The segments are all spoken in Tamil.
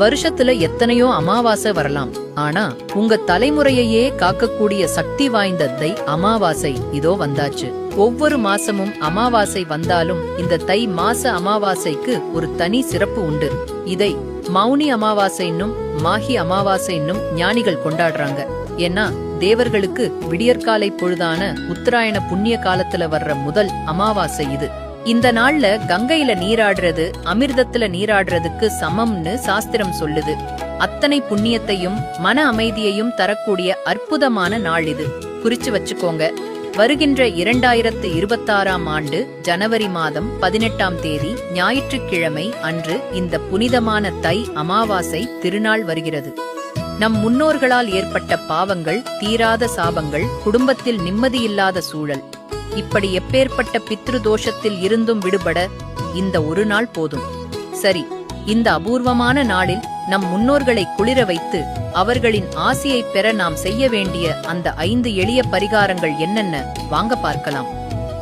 வருஷத்துல எத்தனையோ அமாவாசை வரலாம், ஆனா உங்க தலைமுறையையே காக்கக்கூடிய சக்தி வாய்ந்த தை அமாவாசை இதோ வந்தாச்சு. ஒவ்வொரு மாசமும் அமாவாசை வந்தாலும் இந்த தை மாச அமாவாசைக்கு ஒரு தனி சிறப்பு உண்டு. இதை மௌனி அமாவாசைன்னும் மாஹி அமாவாசைன்னும் ஞானிகள் கொண்டாடுறாங்க. ஏன்னா தேவர்களுக்கு விடியற்காலை பொழுதான உத்தராயண புண்ணிய காலத்துல வர்ற முதல் அமாவாசை இது. இந்த நாள்ல கங்கையில நீராடுறது அமிர்தத்துல நீராடுறதுக்கு சமம்னு சாஸ்திரம் சொல்லுது. அத்தனை புண்ணியத்தையும் மன அமைதியையும் தரக்கூடிய அற்புதமான நாள் இது. குறிச்சு வச்சுக்கோங்க. வருகின்ற 2026ஆம் ஆண்டு ஜனவரி மாதம் 18ஆம் தேதி ஞாயிற்றுக்கிழமை அன்று இந்த புனிதமான தை அமாவாசை திருநாள் வருகிறது. நம் முன்னோர்களால் ஏற்பட்ட பாவங்கள், தீராத சாபங்கள், குடும்பத்தில் நிம்மதியில்லாத சூழல், இப்படி எப்பேற்பட்ட பித்ரு தோஷத்தில் இருந்தும் விடுபட இந்த ஒரு நாள் போதும். சரி, இந்த அபூர்வமான நாளில் நம் முன்னோர்களை குளிர வைத்து அவர்களின் ஆசியை பெற நாம் செய்ய வேண்டிய அந்த 5 எளிய பரிகாரங்கள் என்னென்ன வாங்க பார்க்கலாம்.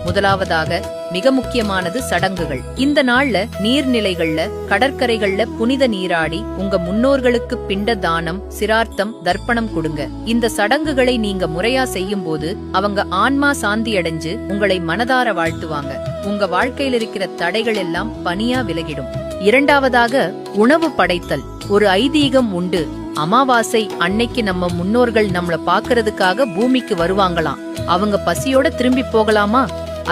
முதலாவதாக மிக முக்கியமானது சடங்குகள். இந்த நாள்ல நீர்நிலைகள்ல கடற்கரைகள்ல புனித நீராடி உங்க முன்னோர்களுக்கு பிண்ட தானம், சிரார்த்தம், தர்ப்பணம் கொடுங்க. இந்த சடங்குகளை நீங்க முறையா செய்யும் போது அவங்க ஆன்மா சாந்தி அடைஞ்சு உங்களை மனதார வாழ்த்துவாங்க. உங்க வாழ்க்கையில் இருக்கிற தடைகள் எல்லாம் பனியா விலகிடும். இரண்டாவதாக உணவு படைத்தல். ஒரு ஐதீகம் உண்டு. அமாவாசை அன்னைக்கு நம்ம முன்னோர்கள் நம்மள பாக்குறதுக்காக பூமிக்கு வருவாங்களாம். அவங்க பசியோட திரும்பி போகலாமா?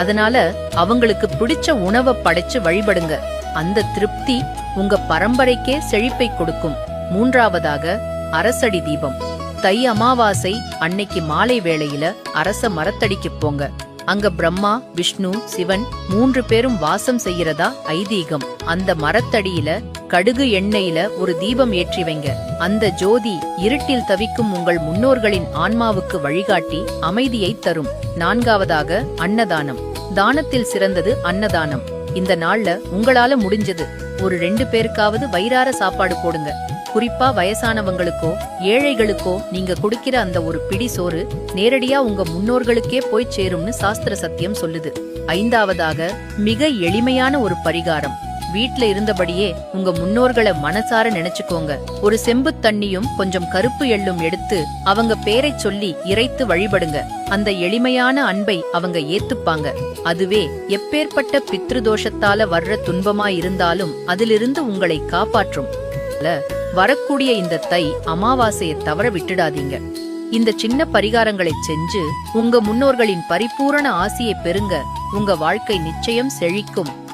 அதனால அவங்களுக்கு பிடிச்ச உணவை படைச்சு வழிபடுங்க. அந்த திருப்தி உங்க பரம்பரைக்கே செழிப்பை கொடுக்கும். மூன்றாவதாக அரசடி தீபம். தை அமாவாசை அன்னைக்கு மாலை வேளையில அரச மரத்தடிக்கு போங்க. அங்க பிரம்மா, விஷ்ணு, சிவன் 3 பேரும் வாசம் செய்யறதா ஐதீகம். அந்த மரத்தடியில கடுகு எண்ணெயில ஒரு தீபம் ஏற்றி வைங்க. அந்த ஜோதி இருட்டில் தவிக்கும் உங்கள் முன்னோர்களின் ஆன்மாவுக்கு வழிகாட்டி அமைதியை தரும். நான்காவதாக அன்னதானம். தானத்தில் சிறந்தது அன்னதானம். இந்த நாள்ல உங்களால முடிஞ்சது ஒரு 2 பேருக்காவது வயிறார சாப்பாடு போடுங்க. குறிப்பா வயசானவங்களுக்கோ ஏழைகளுக்கோ நீங்க குடிக்கிற அந்த ஒரு பிடி சோறு நேரடியா உங்க முன்னோர்களுக்கே போய் சேரும்னு சாஸ்திர சத்தியம் சொல்லுது. ஐந்தாவதாக மிக எளிமையான ஒரு பரிகாரம். வீட்ல இருந்தபடியே உங்க முன்னோர்களை மனசார நினைச்சுக்கோங்க. ஒரு செம்பு தண்ணியும் கொஞ்சம் கருப்பு எள்ளும் எடுத்து அவங்க பேரை சொல்லி இறைத்து வழிபடுங்க. அந்த எளிமையான அன்பை அவங்க ஏத்துப்பாங்க. அதுவே எப்பேற்பட்ட பித்ருதோஷத்தால வர்ற துன்பமாயிருந்தாலும் அதிலிருந்து உங்களை காப்பாற்றும். வரக்கூடிய இந்த தை அமாவாசையை தவற விட்டுடாதீங்க. இந்த சின்ன பரிகாரங்களை செஞ்சு உங்க முன்னோர்களின் பரிபூரண ஆசியை பெறுங்க. உங்க வாழ்க்கை நிச்சயம் செழிக்கும்.